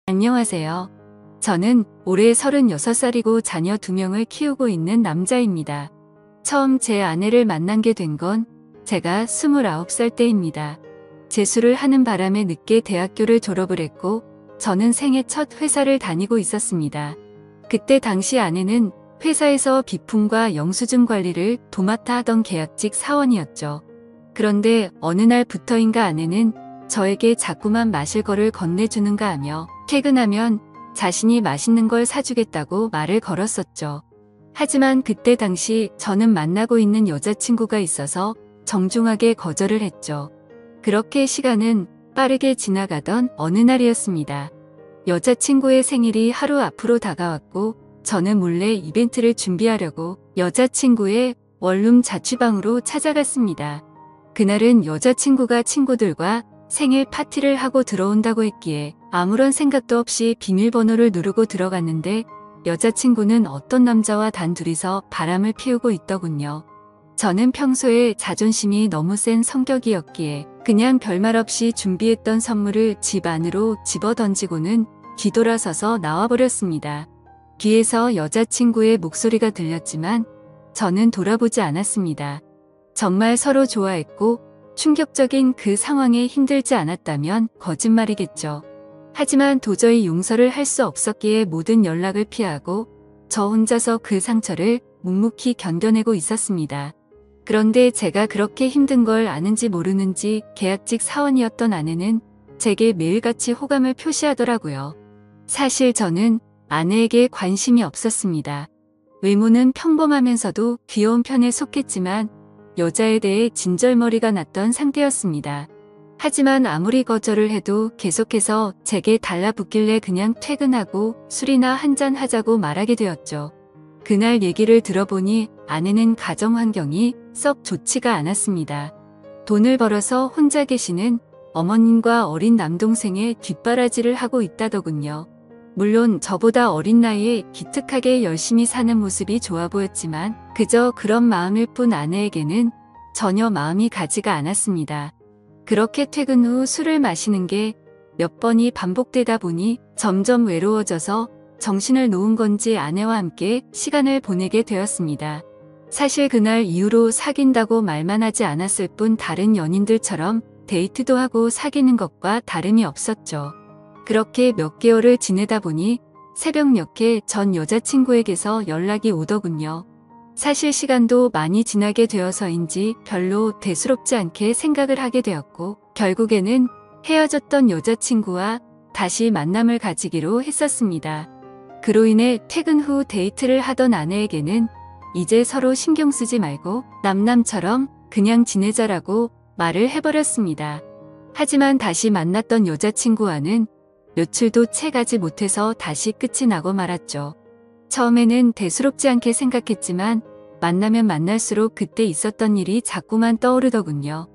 안녕하세요. 저는 올해 36살이고 자녀 2명을 키우고 있는 남자입니다. 처음 제 아내를 만나게 된 건 제가 29살 때입니다. 재수를 하는 바람에 늦게 대학교를 졸업을 했고 저는 생애 첫 회사를 다니고 있었습니다. 그때 당시 아내는 회사에서 비품과 영수증 관리를 도맡아 하던 계약직 사원이었죠. 그런데 어느 날부터인가 아내는 저에게 자꾸만 마실 거를 건네주는가 하며 퇴근하면 자신이 맛있는 걸 사주겠다고 말을 걸었었죠. 하지만 그때 당시 저는 만나고 있는 여자친구가 있어서 정중하게 거절을 했죠. 그렇게 시간은 빠르게 지나가던 어느 날이었습니다. 여자친구의 생일이 하루 앞으로 다가왔고 저는 몰래 이벤트를 준비하려고 여자친구의 원룸 자취방으로 찾아갔습니다. 그날은 여자친구가 친구들과 생일 파티를 하고 들어온다고 했기에 아무런 생각도 없이 비밀번호를 누르고 들어갔는데 여자친구는 어떤 남자와 단둘이서 바람을 피우고 있더군요. 저는 평소에 자존심이 너무 센 성격이었기에 그냥 별말 없이 준비했던 선물을 집 안으로 집어던지고는 뒤돌아서서 나와버렸습니다. 뒤에서 여자친구의 목소리가 들렸지만 저는 돌아보지 않았습니다. 정말 서로 좋아했고 충격적인 그 상황에 힘들지 않았다면 거짓말이겠죠. 하지만 도저히 용서를 할 수 없었기에 모든 연락을 피하고 저 혼자서 그 상처를 묵묵히 견뎌내고 있었습니다. 그런데 제가 그렇게 힘든 걸 아는지 모르는지 계약직 사원이었던 아내는 제게 매일같이 호감을 표시하더라고요. 사실 저는 아내에게 관심이 없었습니다. 외모는 평범하면서도 귀여운 편에 속했지만 여자에 대해 진절머리가 났던 상태였습니다. 하지만 아무리 거절을 해도 계속해서 제게 달라붙길래 그냥 퇴근하고 술이나 한잔 하자고 말하게 되었죠. 그날 얘기를 들어보니 아내는 가정 환경이 썩 좋지가 않았습니다. 돈을 벌어서 혼자 계시는 어머님과 어린 남동생의 뒷바라지를 하고 있다더군요. 물론 저보다 어린 나이에 기특하게 열심히 사는 모습이 좋아 보였지만 그저 그런 마음일 뿐 아내에게는 전혀 마음이 가지가 않았습니다. 그렇게 퇴근 후 술을 마시는 게 몇 번이 반복되다 보니 점점 외로워져서 정신을 놓은 건지 아내와 함께 시간을 보내게 되었습니다. 사실 그날 이후로 사귄다고 말만 하지 않았을 뿐 다른 연인들처럼 데이트도 하고 사귀는 것과 다름이 없었죠. 그렇게 몇 개월을 지내다 보니 새벽 몇개 전 여자친구에게서 연락이 오더군요. 사실 시간도 많이 지나게 되어서인지 별로 대수롭지 않게 생각을 하게 되었고 결국에는 헤어졌던 여자친구와 다시 만남을 가지기로 했었습니다. 그로 인해 퇴근 후 데이트를 하던 아내에게는 이제 서로 신경 쓰지 말고 남남처럼 그냥 지내자라고 말을 해버렸습니다. 하지만 다시 만났던 여자친구와는 며칠도 채 가지 못해서 다시 끝이 나고 말았죠. 처음에는 대수롭지 않게 생각했지만 만나면 만날수록 그때 있었던 일이 자꾸만 떠오르더군요.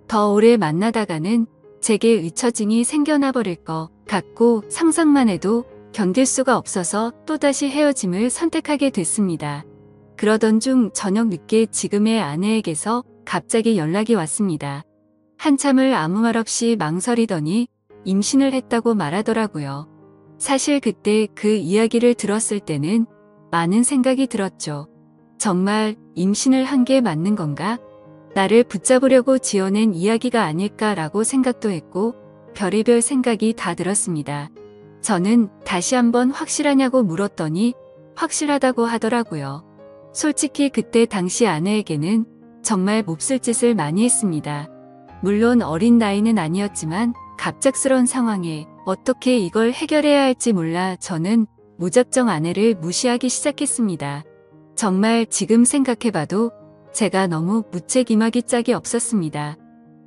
더 오래 만나다가는 제게 의처증이 생겨나 버릴 것 같고 상상만 해도 견딜 수가 없어서 또다시 헤어짐을 선택하게 됐습니다. 그러던 중 저녁 늦게 지금의 아내에게서 갑자기 연락이 왔습니다. 한참을 아무 말 없이 망설이더니 임신을 했다고 말하더라고요. 사실 그때 그 이야기를 들었을 때는 많은 생각이 들었죠. 정말 임신을 한 게 맞는 건가? 나를 붙잡으려고 지어낸 이야기가 아닐까라고 생각도 했고 별의별 생각이 다 들었습니다. 저는 다시 한번 확실하냐고 물었더니 확실하다고 하더라고요. 솔직히 그때 당시 아내에게는 정말 몹쓸 짓을 많이 했습니다. 물론 어린 나이는 아니었지만 갑작스러운 상황에 어떻게 이걸 해결해야 할지 몰라 저는 무작정 아내를 무시하기 시작했습니다. 정말 지금 생각해봐도 제가 너무 무책임하기 짝이 없었습니다.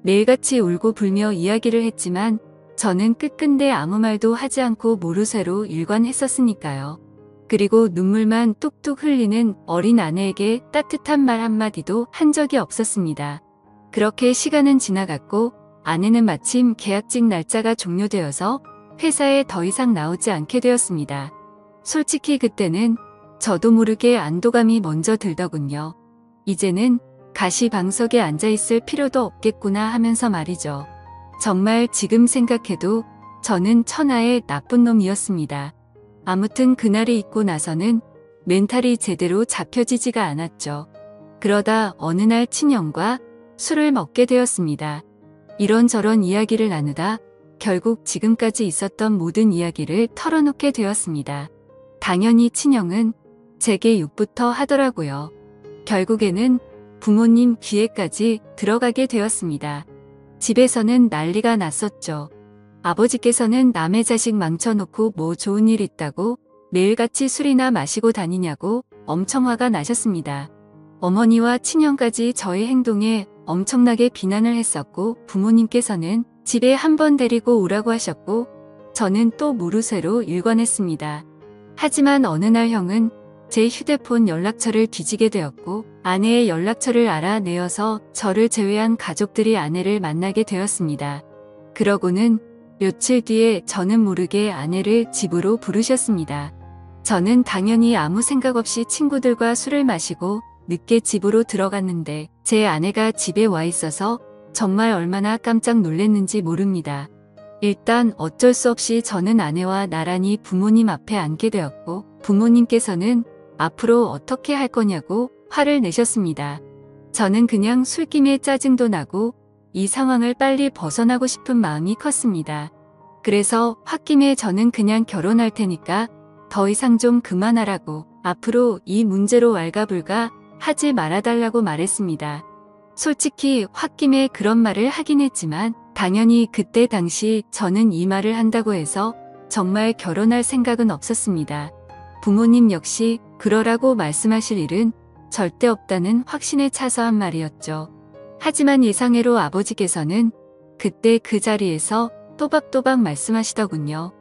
매일같이 울고 불며 이야기를 했지만 저는 끝끝내 아무 말도 하지 않고 모르쇠로 일관했었으니까요. 그리고 눈물만 뚝뚝 흘리는 어린 아내에게 따뜻한 말 한마디도 한 적이 없었습니다. 그렇게 시간은 지나갔고 아내는 마침 계약직 날짜가 종료되어서 회사에 더 이상 나오지 않게 되었습니다. 솔직히 그때는 저도 모르게 안도감이 먼저 들더군요. 이제는 가시방석에 앉아있을 필요도 없겠구나 하면서 말이죠. 정말 지금 생각해도 저는 천하의 나쁜 놈이었습니다. 아무튼 그날이 있고 나서는 멘탈이 제대로 잡혀지지가 않았죠. 그러다 어느 날 친형과 술을 먹게 되었습니다. 이런저런 이야기를 나누다 결국 지금까지 있었던 모든 이야기를 털어놓게 되었습니다. 당연히 친형은 제게 욕부터 하더라고요. 결국에는 부모님 귀에까지 들어가게 되었습니다. 집에서는 난리가 났었죠. 아버지께서는 남의 자식 망쳐놓고 뭐 좋은 일 있다고 매일같이 술이나 마시고 다니냐고 엄청 화가 나셨습니다. 어머니와 친형까지 저의 행동에 엄청나게 비난을 했었고 부모님께서는 집에 한번 데리고 오라고 하셨고 저는 또 무르쇠로 일관했습니다. 하지만 어느 날 형은 제 휴대폰 연락처를 뒤지게 되었고 아내의 연락처를 알아내어서 저를 제외한 가족들이 아내를 만나게 되었습니다. 그러고는 며칠 뒤에 저는 모르게 아내를 집으로 부르셨습니다. 저는 당연히 아무 생각 없이 친구들과 술을 마시고 늦게 집으로 들어갔는데 제 아내가 집에 와 있어서 정말 얼마나 깜짝 놀랐는지 모릅니다. 일단 어쩔 수 없이 저는 아내와 나란히 부모님 앞에 앉게 되었고 부모님께서는 앞으로 어떻게 할 거냐고 화를 내셨습니다. 저는 그냥 술김에 짜증도 나고 이 상황을 빨리 벗어나고 싶은 마음이 컸습니다. 그래서 홧김에 저는 그냥 결혼할 테니까 더 이상 좀 그만하라고 앞으로 이 문제로 왈가불가 하지 말아달라고 말했습니다. 솔직히 홧김에 그런 말을 하긴 했지만 당연히 그때 당시 저는 이 말을 한다고 해서 정말 결혼할 생각은 없었습니다. 부모님 역시 그러라고 말씀하실 일은 절대 없다는 확신에 차서 한 말이었죠. 하지만 예상외로 아버지께서는 그때 그 자리에서 또박또박 말씀하시더군요.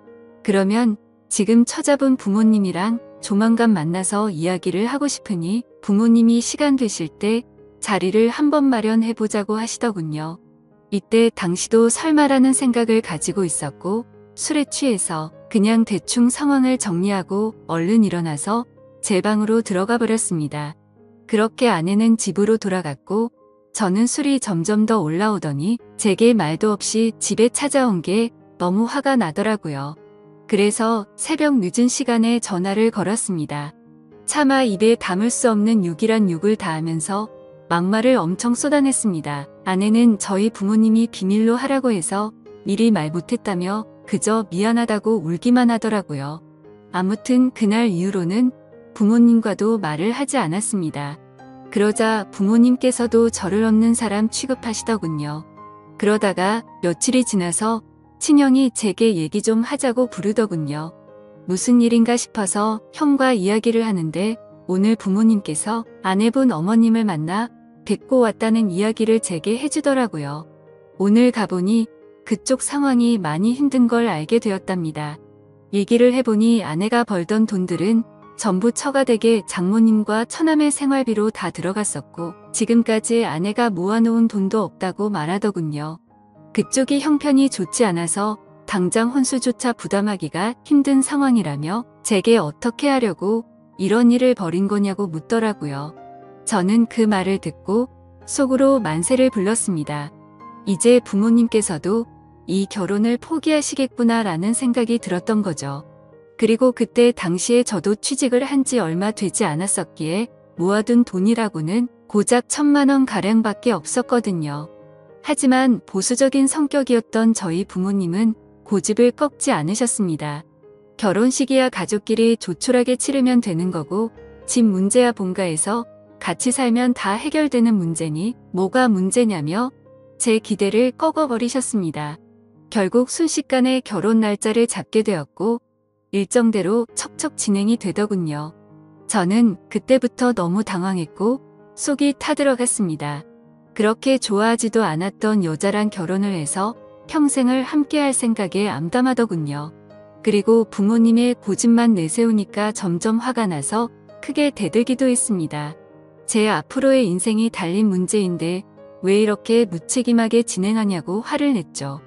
그러면 지금 처잡은 부모님이랑 조만간 만나서 이야기를 하고 싶으니 부모님이 시간 되실 때 자리를 한번 마련해보자고 하시더군요. 이때 당시도 설마라는 생각을 가지고 있었고 술에 취해서 그냥 대충 상황을 정리하고 얼른 일어나서 제 방으로 들어가 버렸습니다. 그렇게 아내는 집으로 돌아갔고 저는 술이 점점 더 올라오더니 제게 말도 없이 집에 찾아온 게 너무 화가 나더라고요. 그래서 새벽 늦은 시간에 전화를 걸었습니다. 차마 입에 담을 수 없는 욕이란 욕을 다 하면서 막말을 엄청 쏟아냈습니다. 아내는 저희 부모님이 비밀로 하라고 해서 미리 말 못했다며 그저 미안하다고 울기만 하더라고요. 아무튼 그날 이후로는 부모님과도 말을 하지 않았습니다. 그러자 부모님께서도 저를 없는 사람 취급하시더군요. 그러다가 며칠이 지나서 친형이 제게 얘기 좀 하자고 부르더군요. 무슨 일인가 싶어서 형과 이야기를 하는데 오늘 부모님께서 아내분 어머님을 만나 뵙고 왔다는 이야기를 제게 해주더라고요. 오늘 가보니 그쪽 상황이 많이 힘든 걸 알게 되었답니다. 얘기를 해보니 아내가 벌던 돈들은 전부 처가댁에 장모님과 처남의 생활비로 다 들어갔었고 지금까지 아내가 모아놓은 돈도 없다고 말하더군요. 그쪽이 형편이 좋지 않아서 당장 혼수조차 부담하기가 힘든 상황이라며 제게 어떻게 하려고 이런 일을 벌인 거냐고 묻더라고요. 저는 그 말을 듣고 속으로 만세를 불렀습니다. 이제 부모님께서도 이 결혼을 포기하시겠구나라는 생각이 들었던 거죠. 그리고 그때 당시에 저도 취직을 한 지 얼마 되지 않았었기에 모아둔 돈이라고는 고작 1,000만 원 가량밖에 없었거든요. 하지만 보수적인 성격이었던 저희 부모님은 고집을 꺾지 않으셨습니다. 결혼식이야 가족끼리 조촐하게 치르면 되는 거고 집 문제야 본가에서 같이 살면 다 해결되는 문제니 뭐가 문제냐며 제 기대를 꺾어버리셨습니다. 결국 순식간에 결혼 날짜를 잡게 되었고 일정대로 척척 진행이 되더군요. 저는 그때부터 너무 당황했고 속이 타들어갔습니다. 그렇게 좋아하지도 않았던 여자랑 결혼을 해서 평생을 함께할 생각에 암담하더군요. 그리고 부모님의 고집만 내세우니까 점점 화가 나서 크게 대들기도 했습니다. 제 앞으로의 인생이 달린 문제인데 왜 이렇게 무책임하게 진행하냐고 화를 냈죠.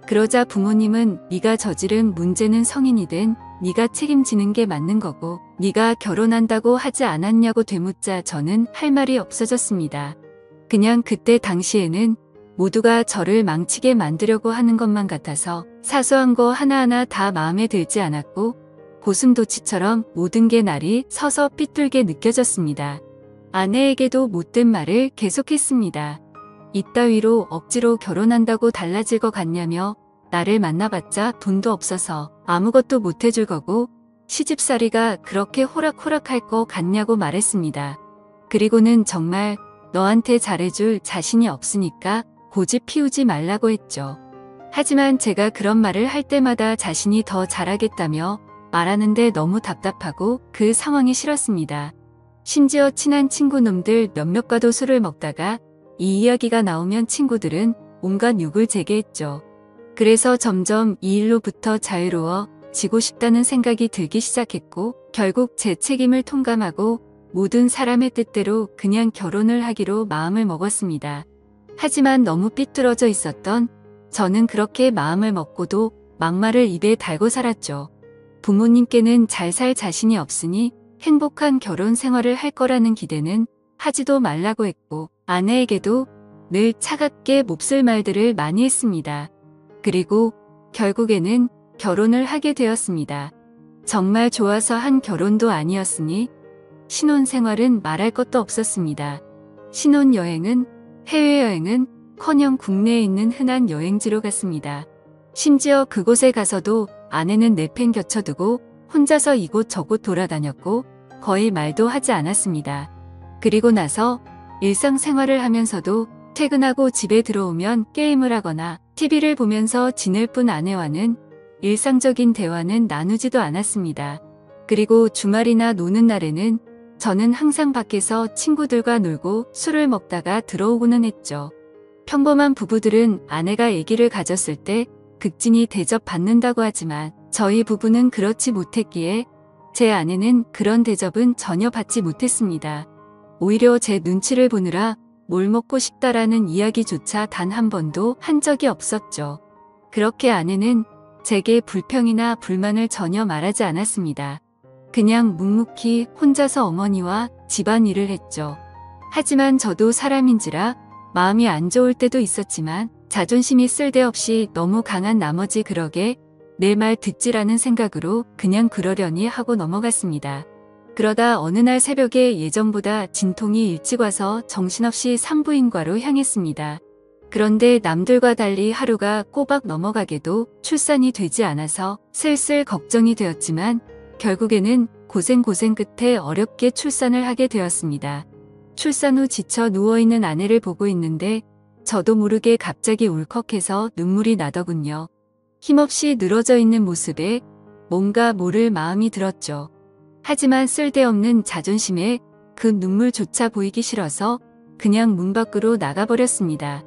그러자 부모님은 네가 저지른 문제는 성인이든 네가 책임지는 게 맞는 거고 네가 결혼한다고 하지 않았냐고 되묻자 저는 할 말이 없어졌습니다. 그냥 그때 당시에는 모두가 저를 망치게 만들려고 하는 것만 같아서 사소한 거 하나하나 다 마음에 들지 않았고 고슴도치처럼 모든 게 날이 서서 삐뚤게 느껴졌습니다. 아내에게도 못된 말을 계속했습니다. 이따위로 억지로 결혼한다고 달라질 것 같냐며 나를 만나봤자 돈도 없어서 아무것도 못해줄 거고 시집살이가 그렇게 호락호락할 것 같냐고 말했습니다. 그리고는 정말 너한테 잘해줄 자신이 없으니까 고집 피우지 말라고 했죠. 하지만 제가 그런 말을 할 때마다 자신이 더 잘하겠다며 말하는데 너무 답답하고 그 상황이 싫었습니다. 심지어 친한 친구놈들 몇몇과도 술을 먹다가 이 이야기가 나오면 친구들은 온갖 욕을 제게 했죠. 그래서 점점 이 일로부터 자유로워지고 싶다는 생각이 들기 시작했고 결국 제 책임을 통감하고 모든 사람의 뜻대로 그냥 결혼을 하기로 마음을 먹었습니다. 하지만 너무 삐뚤어져 있었던 저는 그렇게 마음을 먹고도 막말을 입에 달고 살았죠. 부모님께는 잘 살 자신이 없으니 행복한 결혼 생활을 할 거라는 기대는 하지도 말라고 했고 아내에게도 늘 차갑게 몹쓸 말들을 많이 했습니다. 그리고 결국에는 결혼을 하게 되었습니다. 정말 좋아서 한 결혼도 아니었으니 신혼생활은 말할 것도 없었습니다. 신혼여행은 해외여행은 커녕 국내에 있는 흔한 여행지로 갔습니다. 심지어 그곳에 가서도 아내는 내팽겨쳐두고 혼자서 이곳 저곳 돌아다녔고 거의 말도 하지 않았습니다. 그리고 나서 일상생활을 하면서도 퇴근하고 집에 들어오면 게임을 하거나 TV를 보면서 지낼 뿐 아내와는 일상적인 대화는 나누지도 않았습니다. 그리고 주말이나 노는 날에는 저는 항상 밖에서 친구들과 놀고 술을 먹다가 들어오고는 했죠. 평범한 부부들은 아내가 아기를 가졌을 때 극진히 대접받는다고 하지만 저희 부부는 그렇지 못했기에 제 아내는 그런 대접은 전혀 받지 못했습니다. 오히려 제 눈치를 보느라 뭘 먹고 싶다라는 이야기조차 단 한 번도 한 적이 없었죠. 그렇게 아내는 제게 불평이나 불만을 전혀 말하지 않았습니다. 그냥 묵묵히 혼자서 어머니와 집안일을 했죠. 하지만 저도 사람인지라 마음이 안 좋을 때도 있었지만 자존심이 쓸데없이 너무 강한 나머지 그러게 내 말 듣지라는 생각으로 그냥 그러려니 하고 넘어갔습니다. 그러다 어느 날 새벽에 예정보다 진통이 일찍 와서 정신없이 산부인과로 향했습니다. 그런데 남들과 달리 하루가 꼬박 넘어가게도 출산이 되지 않아서 슬슬 걱정이 되었지만 결국에는 고생 끝에 어렵게 출산을 하게 되었습니다. 출산 후 지쳐 누워있는 아내를 보고 있는데 저도 모르게 갑자기 울컥해서 눈물이 나더군요. 힘없이 늘어져 있는 모습에 뭔가 모를 마음이 들었죠. 하지만 쓸데없는 자존심에 그 눈물조차 보이기 싫어서 그냥 문 밖으로 나가버렸습니다.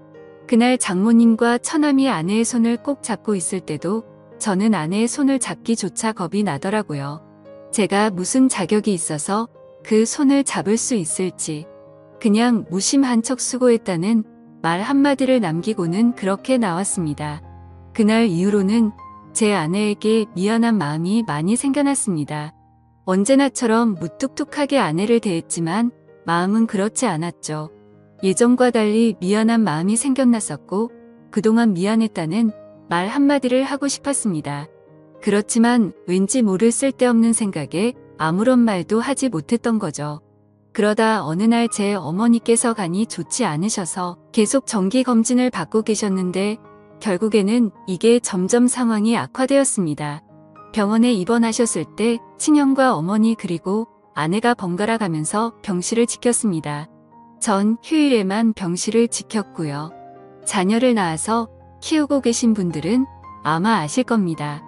그날 장모님과 처남이 아내의 손을 꼭 잡고 있을 때도 저는 아내의 손을 잡기조차 겁이 나더라고요. 제가 무슨 자격이 있어서 그 손을 잡을 수 있을지. 그냥 무심한 척 수고했다는 말 한마디를 남기고는 그렇게 나왔습니다. 그날 이후로는 제 아내에게 미안한 마음이 많이 생겨났습니다. 언제나처럼 무뚝뚝하게 아내를 대했지만 마음은 그렇지 않았죠. 예전과 달리 미안한 마음이 생겨났었고 그동안 미안했다는 말 한마디를 하고 싶었습니다. 그렇지만 왠지 모를 쓸데없는 생각에 아무런 말도 하지 못했던 거죠. 그러다 어느 날 제 어머니께서 간이 좋지 않으셔서 계속 정기검진을 받고 계셨는데 결국에는 이게 점점 상황이 악화되었습니다. 병원에 입원하셨을 때 친형과 어머니 그리고 아내가 번갈아 가면서 병실을 지켰습니다. 전 휴일에만 병실을 지켰고요. 자녀를 낳아서 키우고 계신 분들은 아마 아실 겁니다.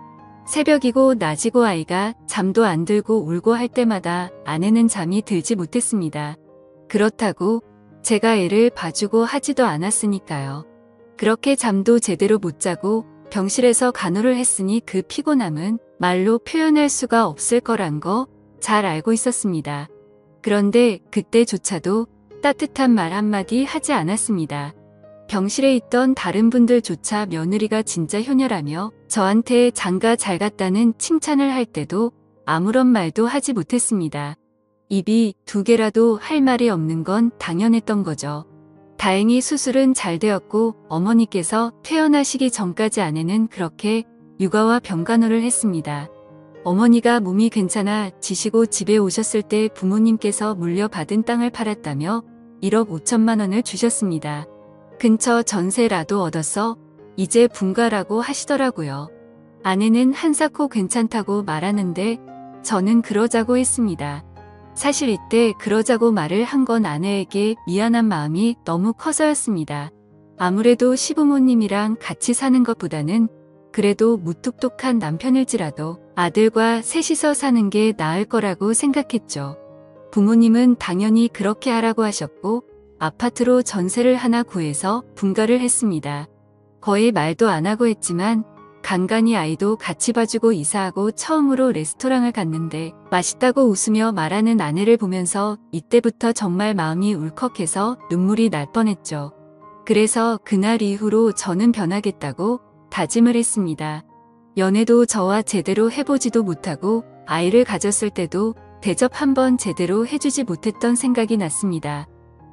새벽이고 낮이고 아이가 잠도 안 들고 울고 할 때마다 아내는 잠이 들지 못했습니다. 그렇다고 제가 애를 봐주고 하지도 않았으니까요. 그렇게 잠도 제대로 못 자고 병실에서 간호를 했으니 그 피곤함은 말로 표현할 수가 없을 거란 거 잘 알고 있었습니다. 그런데 그때조차도 따뜻한 말 한마디 하지 않았습니다. 병실에 있던 다른 분들조차 며느리가 진짜 효녀라며 저한테 장가 잘 갔다는 칭찬을 할 때도 아무런 말도 하지 못했습니다. 입이 두 개라도 할 말이 없는 건 당연했던 거죠. 다행히 수술은 잘 되었고 어머니께서 퇴원하시기 전까지 아내는 그렇게 육아와 병간호를 했습니다. 어머니가 몸이 괜찮아지시고 집에 오셨을 때 부모님께서 물려받은 땅을 팔았다며 1억 5천만 원을 주셨습니다. 근처 전세라도 얻어서 이제 분가라고 하시더라고요. 아내는 한사코 괜찮다고 말하는데 저는 그러자고 했습니다. 사실 이때 그러자고 말을 한 건 아내에게 미안한 마음이 너무 커서였습니다. 아무래도 시부모님이랑 같이 사는 것보다는 그래도 무뚝뚝한 남편일지라도 아들과 셋이서 사는 게 나을 거라고 생각했죠. 부모님은 당연히 그렇게 하라고 하셨고 아파트로 전세를 하나 구해서 분가를 했습니다. 거의 말도 안 하고 했지만 간간히 아이도 같이 봐주고 이사하고 처음으로 레스토랑을 갔는데 맛있다고 웃으며 말하는 아내를 보면서 이때부터 정말 마음이 울컥해서 눈물이 날 뻔했죠. 그래서 그날 이후로 저는 변하겠다고 다짐을 했습니다. 연애도 저와 제대로 해보지도 못하고 아이를 가졌을 때도 대접 한번 제대로 해주지 못했던 생각이 났습니다.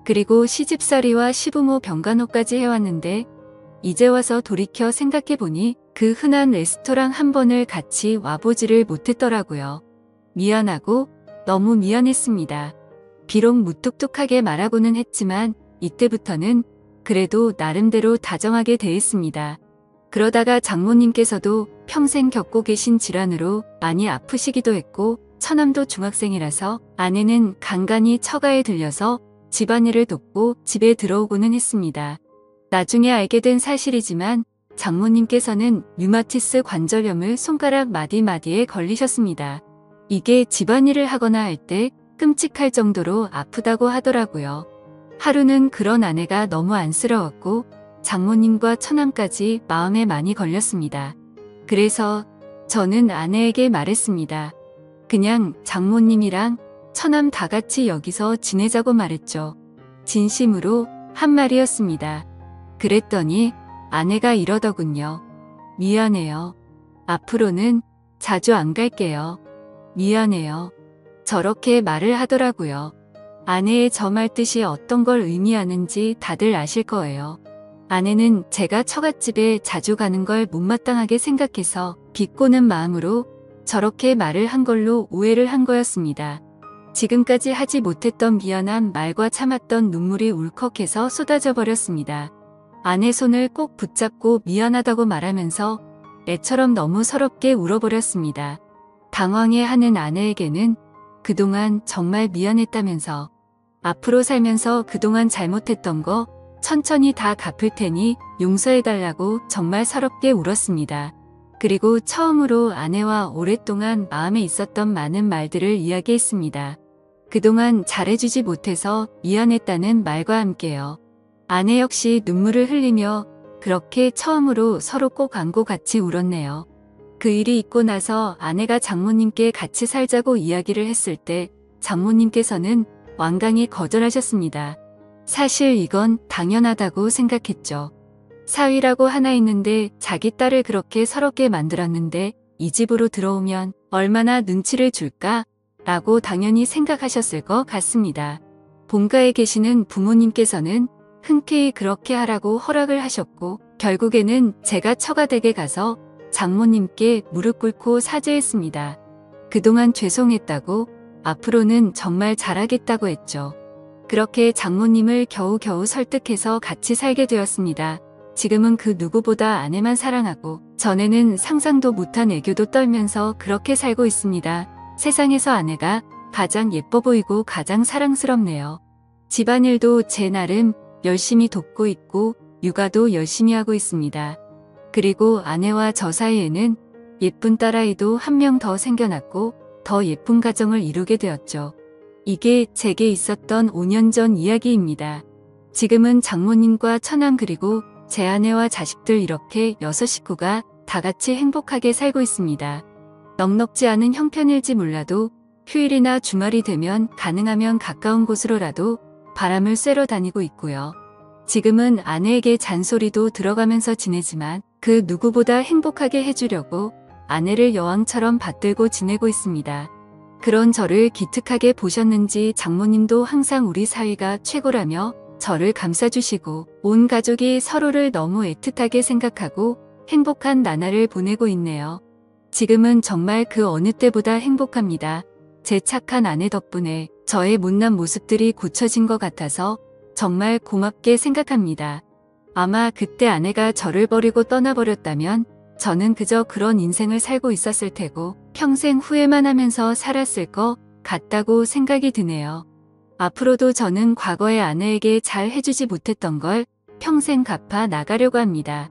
그리고 시집살이와 시부모 병간호까지 해왔는데 이제 와서 돌이켜 생각해보니 그 흔한 레스토랑 한 번을 같이 와보지를 못했더라고요. 미안하고 너무 미안했습니다. 비록 무뚝뚝하게 말하고는 했지만 이때부터는 그래도 나름대로 다정하게 대했습니다. 그러다가 장모님께서도 평생 겪고 계신 질환으로 많이 아프시기도 했고 처남도 중학생이라서 아내는 간간히 처가에 들려서 집안일을 돕고 집에 들어오고는 했습니다. 나중에 알게 된 사실이지만 장모님께서는 류마티스 관절염을 손가락 마디마디에 걸리셨습니다. 이게 집안일을 하거나 할 때 끔찍할 정도로 아프다고 하더라고요. 하루는 그런 아내가 너무 안쓰러웠고 장모님과 처남까지 마음에 많이 걸렸습니다. 그래서 저는 아내에게 말했습니다. 그냥 장모님이랑 처남 다 같이 여기서 지내자고 말했죠. 진심으로 한 말이었습니다. 그랬더니 아내가 이러더군요. 미안해요. 앞으로는 자주 안 갈게요. 미안해요. 저렇게 말을 하더라고요. 아내의 저 말 뜻이 어떤 걸 의미하는지 다들 아실 거예요. 아내는 제가 처갓집에 자주 가는 걸 못마땅하게 생각해서 비꼬는 마음으로 저렇게 말을 한 걸로 오해를 한 거였습니다. 지금까지 하지 못했던 미안한 말과 참았던 눈물이 울컥해서 쏟아져 버렸습니다. 아내 손을 꼭 붙잡고 미안하다고 말하면서 애처럼 너무 서럽게 울어버렸습니다. 당황해하는 아내에게는 그동안 정말 미안했다면서 앞으로 살면서 그동안 잘못했던 거 천천히 다 갚을 테니 용서해달라고 정말 서럽게 울었습니다. 그리고 처음으로 아내와 오랫동안 마음에 있었던 많은 말들을 이야기했습니다. 그동안 잘해주지 못해서 미안했다는 말과 함께요. 아내 역시 눈물을 흘리며 그렇게 처음으로 서로 꼭 안고 같이 울었네요. 그 일이 있고 나서 아내가 장모님께 같이 살자고 이야기를 했을 때 장모님께서는 완강히 거절하셨습니다. 사실 이건 당연하다고 생각했죠. 사위라고 하나 있는데 자기 딸을 그렇게 서럽게 만들었는데 이 집으로 들어오면 얼마나 눈치를 줄까? 라고 당연히 생각하셨을 것 같습니다. 본가에 계시는 부모님께서는 흔쾌히 그렇게 하라고 허락을 하셨고 결국에는 제가 처가댁에 가서 장모님께 무릎 꿇고 사죄했습니다. 그동안 죄송했다고 앞으로는 정말 잘하겠다고 했죠. 그렇게 장모님을 겨우겨우 설득해서 같이 살게 되었습니다. 지금은 그 누구보다 아내만 사랑하고 전에는 상상도 못한 애교도 떨면서 그렇게 살고 있습니다. 세상에서 아내가 가장 예뻐 보이고 가장 사랑스럽네요. 집안일도 제 나름 열심히 돕고 있고 육아도 열심히 하고 있습니다. 그리고 아내와 저 사이에는 예쁜 딸아이도 한 명 더 생겨났고 더 예쁜 가정을 이루게 되었죠. 이게 제게 있었던 5년 전 이야기입니다. 지금은 장모님과 처남 그리고 제 아내와 자식들 이렇게 6식구가 다 같이 행복하게 살고 있습니다. 넉넉지 않은 형편일지 몰라도 휴일이나 주말이 되면 가능하면 가까운 곳으로라도 바람을 쐬러 다니고 있고요. 지금은 아내에게 잔소리도 들어가면서 지내지만 그 누구보다 행복하게 해주려고 아내를 여왕처럼 받들고 지내고 있습니다. 그런 저를 기특하게 보셨는지 장모님도 항상 우리 사위가 최고라며 저를 감싸주시고 온 가족이 서로를 너무 애틋하게 생각하고 행복한 나날을 보내고 있네요. 지금은 정말 그 어느 때보다 행복합니다. 제 착한 아내 덕분에 저의 못난 모습들이 고쳐진 것 같아서 정말 고맙게 생각합니다. 아마 그때 아내가 저를 버리고 떠나버렸다면 저는 그저 그런 인생을 살고 있었을 테고 평생 후회만 하면서 살았을 것 같다고 생각이 드네요. 앞으로도 저는 과거의 아내에게 잘 해주지 못했던 걸 평생 갚아 나가려고 합니다.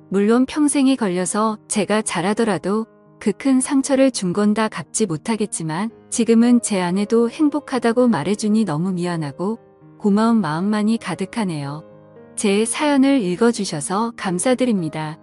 물론 평생이 걸려서 제가 잘하더라도 그 큰 상처를 준 건 다 갚지 못하겠지만 지금은 제 아내도 행복하다고 말해주니 너무 미안하고 고마운 마음만이 가득하네요. 제 사연을 읽어주셔서 감사드립니다.